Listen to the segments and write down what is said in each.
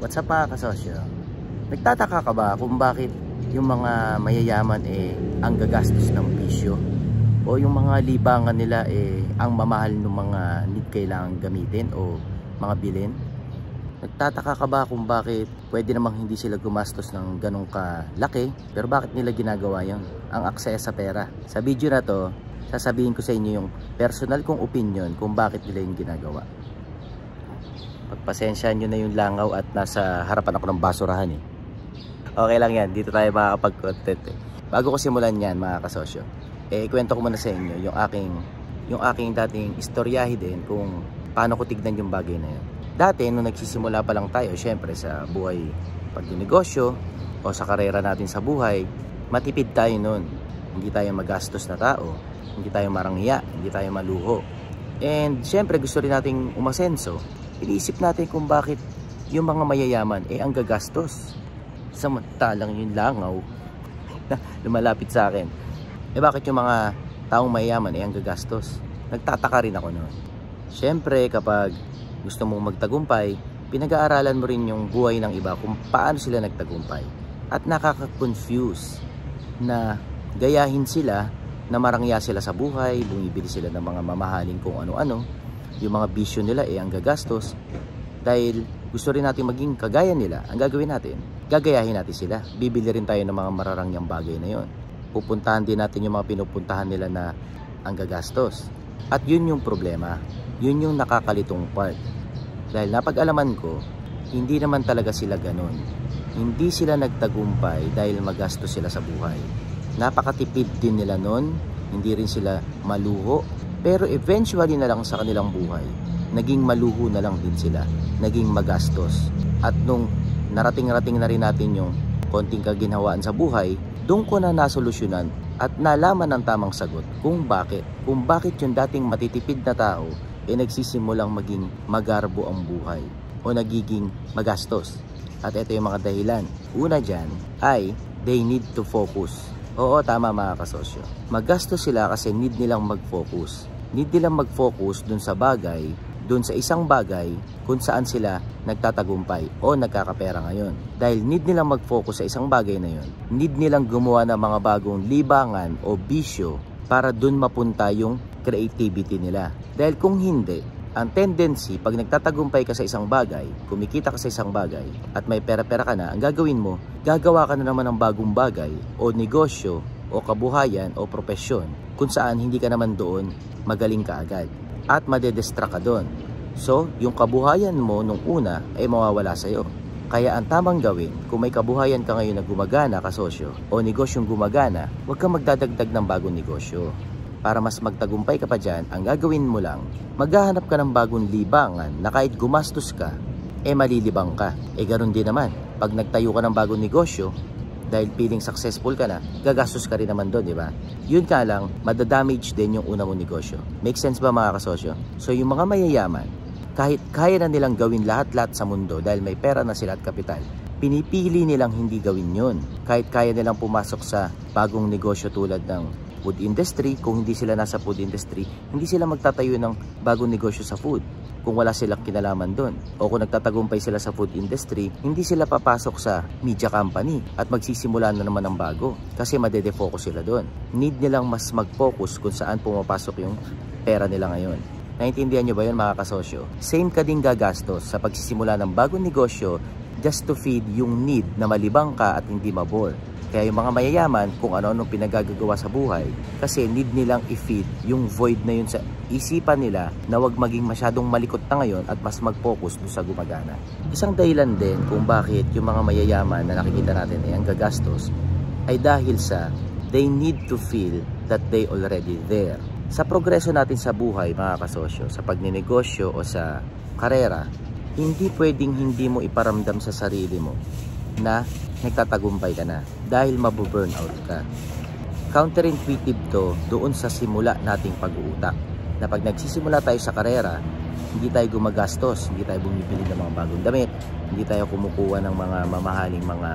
What's up mga kasosyo? Nagtataka ka ba kung bakit yung mga mayayaman ang gagastos ng bisyo? O yung mga libangan nila ang mamahal ng mga need kailangan gamitin o mga bilhin? Nagtataka ka ba kung bakit pwede namang hindi sila gumastos ng ganong kalaki, pero bakit nila ginagawa yun? Ang akses sa pera. Sa video na to, sasabihin ko sa inyo yung personal kong opinion kung bakit nila yung ginagawa. Pagpasensyahan nyo na yung langaw at nasa harapan ako ng basurahan Okay lang yan, dito tayo makakapag-content Bago ko simulan yan mga kasosyo, ikwento ko muna sa inyo yung aking dating istoryahe din kung paano ko tignan yung bagay na yun. Dati nung nagsisimula pa lang tayo, syempre sa buhay pagdinegosyo o sa karera natin sa buhay, matipid tayo nun. Hindi tayo magastos na tao, hindi tayo marangya, hindi tayo maluho. And syempre gusto rin nating umasenso. Iniisip natin kung bakit yung mga mayayaman ang gagastos. Samantalang yung langaw na lumalapit sa akin. Bakit yung mga taong mayayaman ang gagastos? Nagtataka rin ako noon. Syempre kapag gusto mong magtagumpay, pinag-aaralan mo rin yung buhay ng iba kung paano sila nagtagumpay. At nakaka-confuse na gayahin sila na marangya sila sa buhay, bumibili sila ng mga mamahaling kung ano-ano. Yung mga bisyo nila ang gagastos. Dahil gusto rin natin maging kagaya nila. Ang gagawin natin, gagayahin natin sila. Bibili rin tayo ng mga mararangyang bagay na yon. Pupuntahan din natin yung mga pinupuntahan nila na ang gagastos. At yun yung problema. Yun yung nakakalitong part. Dahil napag-alaman ko, hindi naman talaga sila ganun. Hindi sila nagtagumpay dahil magastos sila sa buhay. Napakatipid din nila nun. Hindi rin sila maluho. Pero eventually na lang sa kanilang buhay, naging maluho na lang din sila, naging magastos. At nung narating-rating na rin natin yung konting kaginhawaan sa buhay, doon ko na nasolusyonan at nalaman ng tamang sagot kung bakit yung dating matitipid na tao nagsisimulang maging magarbo ang buhay o nagiging magastos. At ito yung mga dahilan. Una dyan ay they need to focus. Oo, tama mga kasosyo. Magastos sila kasi need nilang mag-focus. Need nilang mag-focus dun sa bagay, dun sa isang bagay kung saan sila nagtatagumpay o nagkakapera ngayon. Dahil need nilang mag-focus sa isang bagay na yun, need nilang gumawa ng mga bagong libangan o bisyo para dun mapunta yung creativity nila. Dahil kung hindi, ang tendency pag nagtatagumpay ka sa isang bagay, kumikita ka sa isang bagay at may pera-pera ka na, ang gagawin mo, gagawa ka na naman ng bagong bagay o negosyo o kabuhayan o propesyon kung saan hindi ka naman doon magaling ka agad at madedistract ka doon. So, yung kabuhayan mo nung una ay mawawala sa'yo. Kaya ang tamang gawin, kung may kabuhayan ka ngayon na gumagana kasosyo o negosyong gumagana, huwag kang magdadagdag ng bagong negosyo. Para mas magtagumpay ka pa dyan, ang gagawin mo lang, maghahanap ka ng bagong libangan na kahit gumastos ka, malilibang ka. Ganun din naman, pag nagtayo ka ng bagong negosyo, dahil feeling successful ka na, gagastos ka rin naman doon, di ba? Yun ka lang, madadamage din yung una mong negosyo. Make sense ba mga kasosyo? So yung mga mayayaman, kahit kaya na nilang gawin lahat-lahat sa mundo dahil may pera na sila at kapital, pinipili nilang hindi gawin yun. Kahit kaya nilang pumasok sa bagong negosyo tulad ng food industry, kung hindi sila nasa food industry, hindi sila magtatayo ng bagong negosyo sa food kung wala silang kinalaman doon. O kung nagtatagumpay sila sa food industry, hindi sila papasok sa media company at magsisimula na naman ng bago kasi madedefocus sila doon. Need nilang mas mag-focus kung saan pumapasok yung pera nila ngayon. Naintindihan nyo ba yun mga kasosyo? Same ka din gagastos sa pagsisimula ng bagong negosyo just to feed yung need na malibang ka at hindi mabore. Kaya yung mga mayayaman, kung ano-anong pinagagagawa sa buhay, kasi need nilang i-feed yung void na yun sa isipan nila na wag maging masyadong malikot na ngayon at mas mag-focus doon sa gumagana. Isang dahilan din kung bakit yung mga mayayaman na nakikita natin ang gagastos ay dahil sa they need to feel that they already there. Sa progreso natin sa buhay mga kasosyo, sa pagninegosyo o sa karera, hindi pwedeng hindi mo iparamdam sa sarili mo na nagtatagumpay ka na dahil mabu-burnout ka. Counterintuitive to doon sa simula nating pag-uutak na pag nagsisimula tayo sa karera, hindi tayo gumagastos, hindi tayo bumibili ng mga bagong damit, hindi tayo kumukuha ng mga mamahaling mga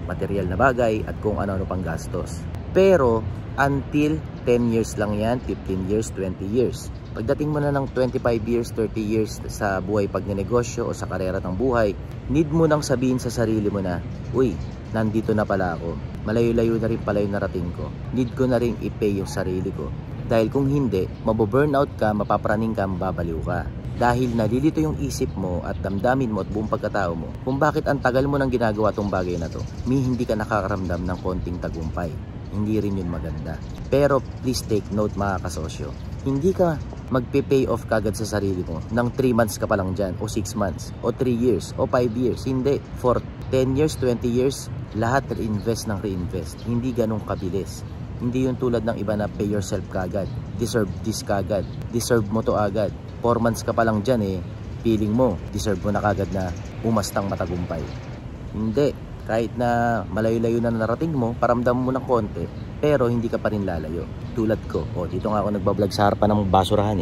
material na bagay at kung ano-ano pang gastos. Pero until 10 years lang yan, 15 years, 20 years. Pagdating mo na ng 25 years, 30 years sa buhay pagnenegosyo o sa karera ng buhay, need mo nang sabihin sa sarili mo na, uy, nandito na pala ako. Malayo-layo na rin pala yung narating ko. Need ko na rin i-pay yung sarili ko. Dahil kung hindi, maboburnout ka, mapapraning ka, mababaliw ka. Dahil nalilito yung isip mo at damdamin mo at buong pagkatao mo kung bakit ang tagal mo nang ginagawa tong bagay na to, hindi ka nakakaramdam ng konting tagumpay. Hindi rin yun maganda. Pero please take note mga kasosyo, hindi ka magpe-pay off kagad sa sarili mo ng 3 months ka pa lang dyan, o 6 months, o 3 years, o 5 years. Hindi. For 10 years, 20 years, lahat reinvest ng reinvest. Hindi ganun kabilis. Hindi yung tulad ng iba na pay yourself kagad. Deserve this kagad. Deserve mo to agad. 4 months ka pa lang dyan feeling mo, deserve mo na kagad na umastang matagumpay. Hindi. Kahit na malayo-layo na narating mo, paramdam mo ng konti, pero hindi ka pa rin lalayo. Tulad ko. Dito nga ako nagbablog sa harapan ng basurahan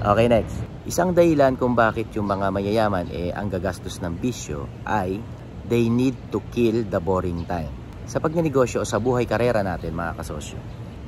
Okay, next. Isang dahilan kung bakit yung mga mayayaman ang gagastos ng bisyo ay they need to kill the boring time. Sa pagnenegosyo o sa buhay karera natin mga kasosyo,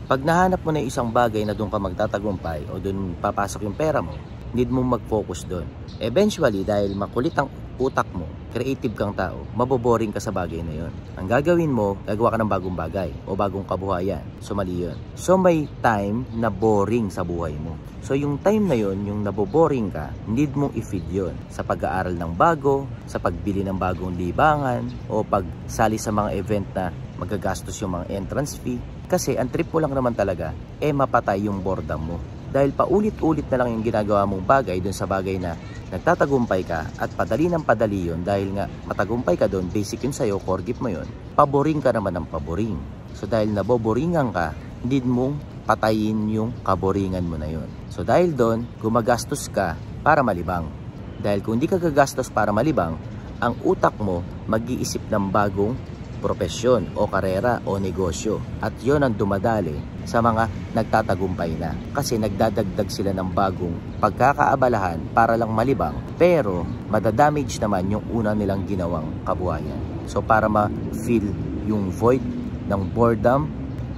pag nahanap mo na isang bagay na doon ka magtatagumpay o doon papasok yung pera mo, need mo mag-focus doon. Eventually, dahil makulit ang utak mo, creative kang tao, maboboring ka sa bagay na yon. Ang gagawin mo, gagawa ka ng bagong bagay o bagong kabuhayan. So, mali yun. So, may time na boring sa buhay mo. So, yung time na yon, yung naboboring ka, need mong i-feed yun sa pag-aaral ng bago, sa pagbili ng bagong libangan, o pagsali sa mga event na magagastos yung mga entrance fee. Kasi ang trip mo lang naman talaga, mapatay yung boredom mo. Dahil paulit-ulit na lang yung ginagawa mong bagay dun sa bagay na nagtatagumpay ka at padali ng padali yun dahil nga matagumpay ka dun, basic yun sa'yo, core gift mo yun, paboring ka naman ng paboring. So dahil naboboringan ka, need mong patayin yung kaboringan mo na yun. So dahil dun, gumagastos ka para malibang. Dahil kung hindi ka gagastos para malibang, ang utak mo mag-iisip ng bagong propesyon o karera o negosyo. At yon ang dumadali sa mga nagtatagumpay na. Kasi nagdadagdag sila ng bagong pagkakaabalahan para lang malibang, pero madadamage naman yung una nilang ginawang kabuhayan. So para ma-feel yung void ng boredom,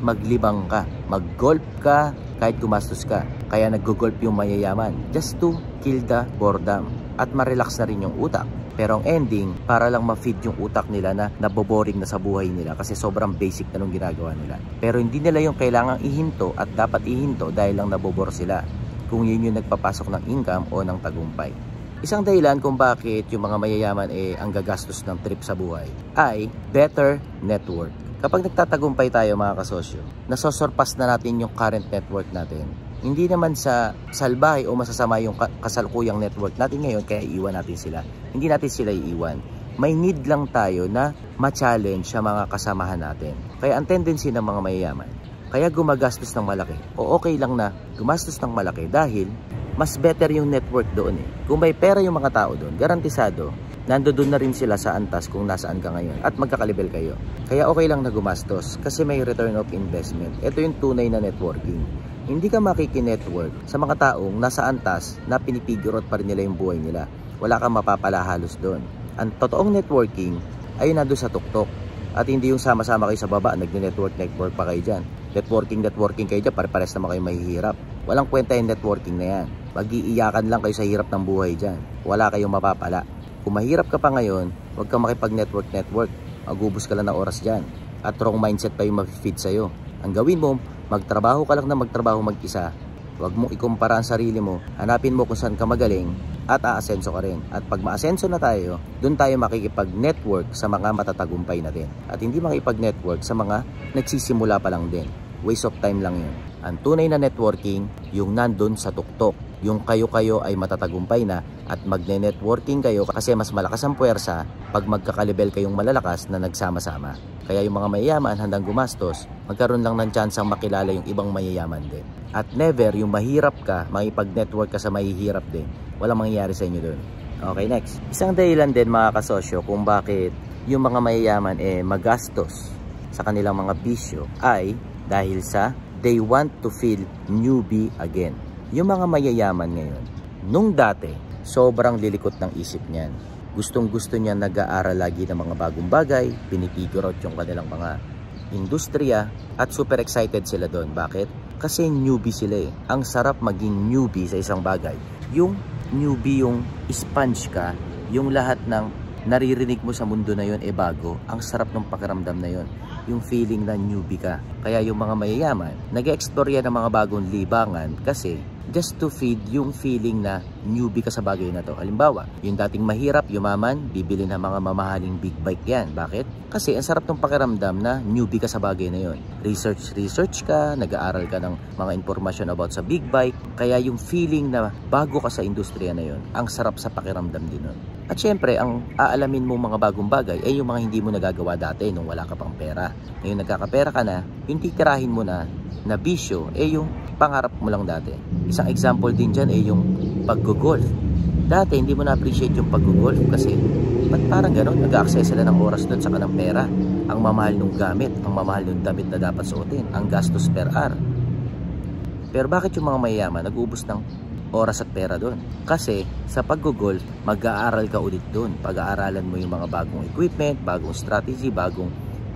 maglibang ka, mag-golf ka, kahit gumastos ka. Kaya nag-golf yung mayayaman just to kill the boredom at ma-relax na rin yung utak. Pero ang ending, para lang ma-feed yung utak nila na naboboring na sa buhay nila kasi sobrang basic na nung ginagawa nila. Pero hindi nila yung kailangang ihinto at dapat ihinto dahil lang nabobor sila kung yun yung nagpapasok ng income o ng tagumpay. Isang dahilan kung bakit yung mga mayayaman ang gagastos ng trip sa buhay ay better network. Kapag nagtatagumpay tayo mga kasosyo, nasosurpass na natin yung current network natin. Hindi naman sa salbahe o masasama yung kasalukuyang network natin ngayon kaya iiwan natin sila. Hindi natin sila iiwan. May need lang tayo na ma-challenge sa mga kasamahan natin. Kaya ang tendency ng mga mayayaman, kaya gumagastos ng malaki. O okay lang na gumastos ng malaki dahil mas better yung network doon Kung may pera yung mga tao doon, garantisado, nandoon na rin sila sa antas kung nasaan ka ngayon at magkakalibel kayo. Kaya okay lang na gumastos kasi may return of investment. Ito yung tunay na networking. Hindi ka makikinetwork sa mga taong nasa antas na pinipigurot pa rin nila yung buhay nila. Wala kang mapapala halos doon. Ang totoong networking ay nandun sa tuktok. At hindi yung sama-sama kayo sa baba, network pa kayo dyan. Networking kayo dyan, pare-pares naman kayo mahihirap. Walang kwenta yung networking na yan. Mag-iiyakan lang kayo sa hirap ng buhay dyan. Wala kayong mapapala. Kung mahirap ka pa ngayon, huwag kang makipag-network. Magubos ka lang ng oras dyan. At wrong mindset pa yung ma-feed sa'yo. Ang gawin mo, magtrabaho ka lang na magtrabaho mag-isa. Huwag mong ikumpara ang sarili mo. Hanapin mo kung saan ka magaling at aasenso ka rin. At pag maasenso na tayo, doon tayo makikipag-network sa mga matatagumpay natin. At hindi makikipag-network sa mga nagsisimula pa lang din. Waste of time lang yun. Ang tunay na networking, yung nandun sa tuktok. Yung kayo-kayo ay matatagumpay na at magne-networking kayo kasi mas malakas ang puwersa pag magkakalibel kayong malalakas na nagsama-sama. Kaya yung mga mayayaman handang gumastos, magkaroon lang ng chance ang makilala yung ibang mayayaman din. At never yung mahirap ka, makipag-network ka sa mahihirap din. Walang mangyayari sa inyo doon. Okay, next. Isang dahilan din mga kasosyo kung bakit yung mga mayayaman magastos sa kanilang mga bisyo ay dahil sa they want to feel newbie again. Yung mga mayayaman ngayon, nung dati, sobrang lilikot ng isip niyan. Gustong-gusto niya nag-aaral lagi ng mga bagong bagay, pinipigure out yung kanilang mga industriya, at super excited sila doon. Bakit? Kasi newbie sila eh. Ang sarap maging newbie sa isang bagay. Yung newbie, yung sponge ka, yung lahat ng naririnig mo sa mundo na yon bago. Ang sarap ng pakiramdam na yon. Yung feeling na newbie ka. Kaya yung mga mayayaman, nag-e-explore yan ng mga bagong libangan kasi just to feed yung feeling na newbie ka sa bagay na to. Halimbawa, yung dating mahirap, yumaman, bibili ng mga mamahaling big bike yan. Bakit? Kasi ang sarap ng pakiramdam na newbie ka sa bagay na yon. Research ka, nag-aaral ka ng mga informasyon about sa big bike. Kaya yung feeling na bago ka sa industriya na yon, ang sarap sa pakiramdam din nun. At syempre, ang aalamin mo mga bagong bagay ay yung mga hindi mo nagagawa dati nung wala ka pang pera. Ngayon nagkakapera ka na, yung titirahin mo na bisyo, yung pangarap mo lang dati. Isang example din dyan yung pag-golf. Dati hindi mo na-appreciate yung pag-golf kasi ba't parang gano'n? Nag-access sila ng oras doon sa kanang pera. Ang mamahal nung gamit, ang mamahal nung damit na dapat suotin, ang gastos per hour. Pero bakit yung mga mayayaman nag-uubos ng oras at pera doon? Kasi sa pag-golf, mag-aaral ka ulit doon. Pag-aaralan mo yung mga bagong equipment, bagong strategy, bagong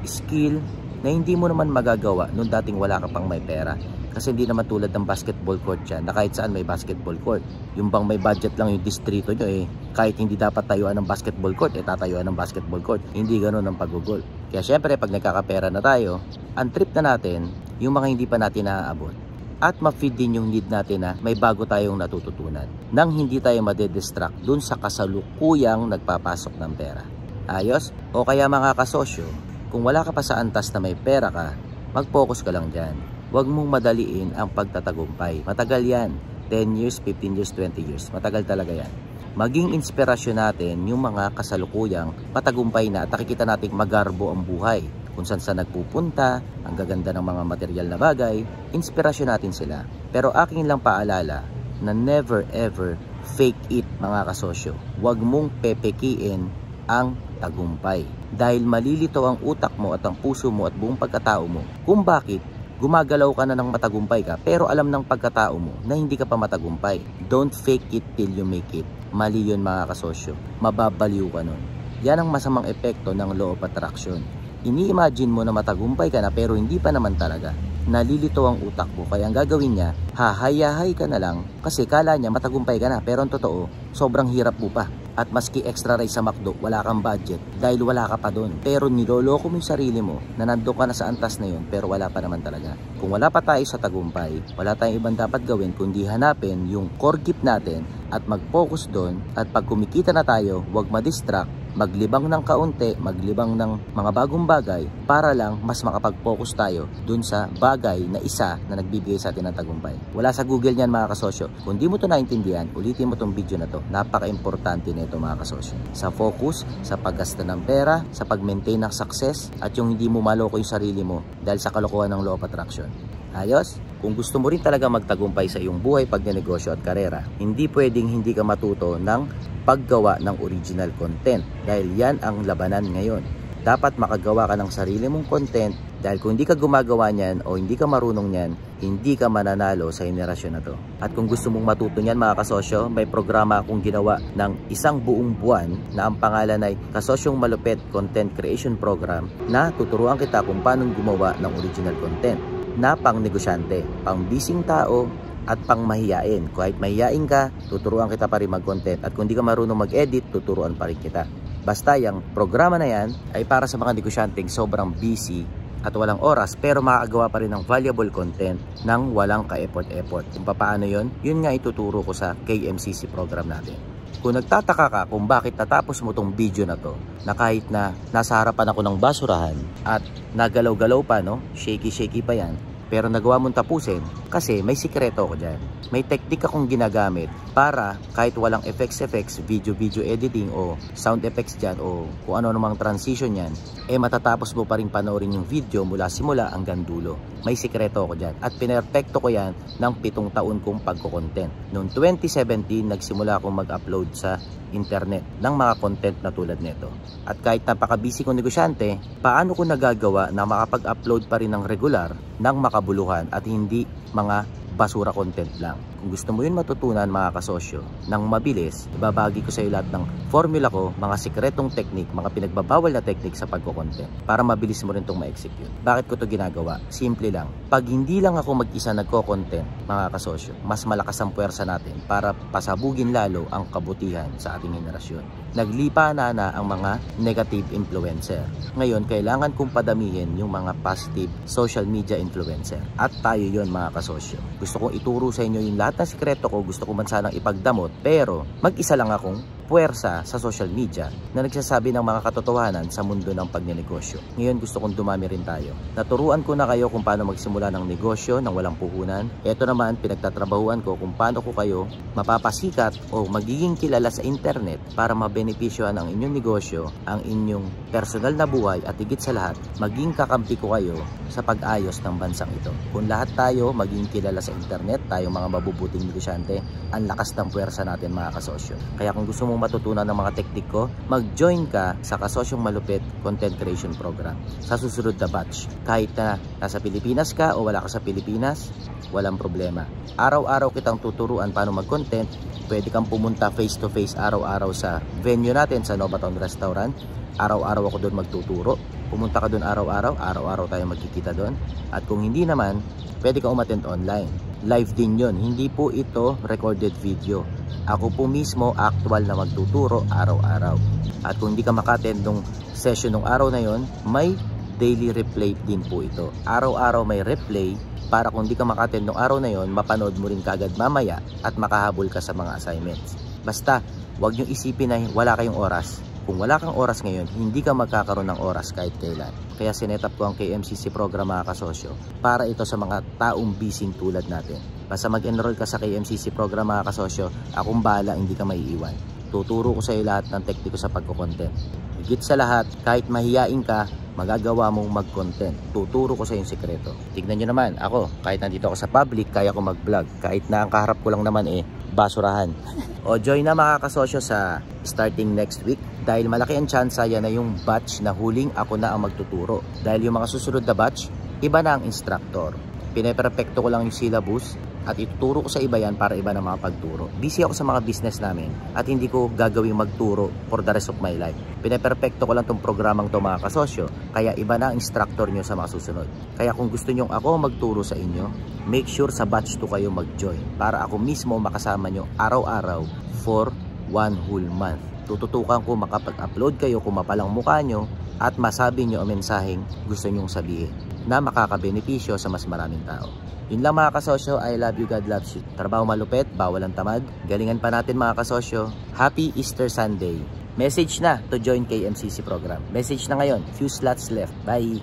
skill na hindi mo naman magagawa nung dating wala ka pang may pera. Kasi hindi naman tulad ng basketball court yan na kahit saan may basketball court. Yung bang may budget lang yung distrito nyo kahit hindi dapat tayuan ng basketball court, tatayuan ng basketball court. Hindi ganoon ang pag-golf. Kaya syempre pag nagkakapera na tayo, ang trip na natin, yung mga hindi pa natin naaabot. At ma-feed din yung need natin na may bago tayong natututunan. Nang hindi tayo made-distract dun sa kasalukuyang nagpapasok ng pera. Ayos? O kaya mga kasosyo, kung wala ka pa sa antas na may pera ka, mag-focus ka lang dyan. Huwag mong madaliin ang pagtatagumpay. Matagal yan. 10 years, 15 years, 20 years. Matagal talaga yan. Maging inspirasyon natin yung mga kasalukuyang patagumpay na at nakikita nating magarbo ang buhay. Kung saan nagpupunta, ang gaganda ng mga material na bagay, inspirasyon natin sila. Pero aking lang paalala na never ever fake it mga kasosyo. Huwag mong pepekiin ang tagumpay. Dahil malilito ang utak mo at ang puso mo at buong pagkatao mo kung bakit gumagalaw ka na ng matagumpay ka pero alam ng pagkatao mo na hindi ka pa matagumpay. Don't fake it till you make it. Mali yun mga kasosyo. Mababaliw ka nun. Yan ang masamang epekto ng law of attraction. Ini-imagine mo na matagumpay ka na pero hindi pa naman talaga. Nalilito ang utak mo kaya ang gagawin niya, hahayahay ka na lang kasi kala niya matagumpay ka na pero ang totoo, sobrang hirap mo pa. At maski extra rice sa McDo, wala kang budget dahil wala ka pa doon. Pero niloloko mo yung sarili mo na nandun ka na sa antas na yun pero wala pa naman talaga. Kung wala pa tayo sa tagumpay, wala tayong ibang dapat gawin kundi hanapin yung core gift natin at mag-focus doon at pag kumikita na tayo, huwag ma-distract, maglibang ng kaunti, maglibang ng mga bagong bagay para lang mas makapag-focus tayo dun sa bagay na isa na nagbibigay sa atin ng tagumpay. Wala sa Google niyan mga kasosyo. Kung di mo to naintindihan, ulitin mo tong video na to. Napaka-importante nito mga kasosyo. Sa focus, sa paggasta ng pera, sa pag-maintain ng success, at yung hindi mo maloko yung sarili mo dahil sa kalokohan ng law of attraction. Ayos? Kung gusto mo rin talaga magtagumpay sa iyong buhay, pagnenegosyo at karera, hindi pwedeng hindi ka matuto ng paggawa ng original content dahil yan ang labanan ngayon. Dapat makagawa ka ng sarili mong content dahil kung hindi ka gumagawa niyan o hindi ka marunong niyan, hindi ka mananalo sa henerasyon na to. At kung gusto mong matuto niyan mga kasosyo, may programa akong ginawa ng isang buong buwan na ang pangalan ay Kasosyong Malupit Content Creation Program na tuturuan kita kung paano gumawa ng original content na pang negosyante, pang bising tao, at pang mahiyain. Kahit mahiyain ka, tuturuan kita pa rin mag-content. At kung di ka marunong mag-edit, tuturuan pa rin kita. Basta yung programa na yan ay para sa mga negosyanteng sobrang busy at walang oras pero makakagawa pa rin ng valuable content nang walang ka-effort-effort. Kung paano yun nga ituturo ko sa KMCC program natin. Kung nagtataka ka kung bakit natapos mo tong video na to, na kahit na nasa harapan ako ng basurahan at nagalaw-galaw pa, no? Shaky-shaky pa yan, pero nagawa mong tapusin kasi may sikreto ko dyan. May technique akong ginagamit para kahit walang effects, video editing o sound effects dyan o kung ano namang transition yan, matatapos mo pa rin panoorin yung video mula simula hanggang dulo. May sikreto ko dyan at pinerfecto ko yan ng 7 taon kong pagko-content. Noong 2017, nagsimula akong mag-upload sa internet ng mga content na tulad nito. At kahit napaka-busy kong negosyante, paano ko nagagawa na makapag-upload pa rin ng regular ng makabuluhan at hindi mga basura content lang. Kung gusto mo yun matutunan mga kasosyo, nang mabilis, ibabagi ko sa iyo lahat ng formula ko, mga sikretong technique, mga pinagbabawal na technique sa pagko-content para mabilis mo rin itong ma-execute. Bakit ko to ginagawa? Simple lang. Pag hindi lang ako mag-isa nagko-content mga kasosyo, mas malakas ang puwersa natin para pasabugin lalo ang kabutihan sa ating henerasyon. Naglipa na ang mga negative influencer. Ngayon, kailangan kong padamihin yung mga positive social media influencer. At tayo yon mga kasosyo. Gusto kong ituro sa inyo yung lahat ng sikreto ko, gusto ko man sanang ipagdamot, pero mag-isa lang akong puwersa sa social media na nagsasabi ng mga katotohanan sa mundo ng pagnenegosyo. Ngayon gusto kong dumami rin tayo. Naturuan ko na kayo kung paano magsimula ng negosyo ng walang puhunan. Ito naman, pinagtatrabahuan ko kung paano ko kayo mapapasikat o magiging kilala sa internet para mabenepisyohan ang inyong negosyo, ang inyong personal na buhay at higit sa lahat, maging kakampi ko kayo sa pag-ayos ng bansang ito. Kung lahat tayo maging kilala sa internet, tayong mga mabubuting negosyante, ang lakas ng puwersa natin mga kasosyo. Kaya kung gusto mong matutunan ng mga teknik ko, mag-join ka sa Kasosyong Malupit Content Creation Program sa susunod na batch. Kahit na nasa Pilipinas ka o wala ka sa Pilipinas, walang problema. Araw-araw kitang tuturuan paano mag-content. Pwede kang pumunta face-to-face araw-araw sa venue natin sa Novatown Restaurant. Araw-araw ako doon magtuturo. Pumunta ka doon araw-araw, araw-araw tayo magkikita doon. At kung hindi naman, pwede kang umattend online. Live din yun, hindi po ito recorded video. Ako po mismo actual na magtuturo araw-araw. At kung hindi ka maka-attend ng session ng araw na yon, may daily replay din po ito. Araw-araw may replay para kung hindi ka maka-attend ng araw na yon, mapanood mo rin kagad mamaya at makahabol ka sa mga assignments. Basta, huwag nyo isipin na wala kayong oras. Kung wala kang oras ngayon, hindi ka magkakaroon ng oras kahit kailan. Kaya sinetap ko ang KMCC program mga kasosyo para ito sa mga taong busy tulad natin. Basta mag-enroll ka sa KMCC program mga kasosyo, akong bahala, hindi ka maiiwan. Tuturo ko sa iyo lahat ng tekniko sa pagko-content. Higit sa lahat, kahit mahiyain ka, magagawa mong mag-content. Tuturo ko sa iyo yung sikreto. Tignan nyo naman, ako, kahit nandito ako sa public, kaya ko mag-vlog. Kahit na ang kaharap ko lang naman basurahan. O join na mga kasosyo sa starting next week dahil malaki ang tsansa yan na yung batch na huling ako na ang magtuturo. Dahil yung mga susunod na batch, iba na ang instructor. Pineperfecto ko lang yung syllabus at ituturo ko sa iba yan para iba na mga pagturo. Busy ako sa mga business namin at hindi ko gagawing magturo for the rest of my life. Pineperfecto ko lang tong programang to mga kasosyo, kaya iba na ang instructor nyo sa mga susunod. Kaya kung gusto nyo ako magturo sa inyo, make sure sa batch to kayo mag-join para ako mismo makasama nyo araw-araw for 1 whole month. Tututukan ko makapag-upload kayo kung mapalang mukha nyo at masabi nyo ang mensaheng gusto nyong sabihin na makakabenepisyo sa mas maraming tao. Yun lang mga kasosyo, I love you, God loves you. Trabaho malupit, bawal ang tamad. Galingan pa natin mga kasosyo. Happy Easter Sunday. Message na to join KMCC program. Message na ngayon, few slots left. Bye!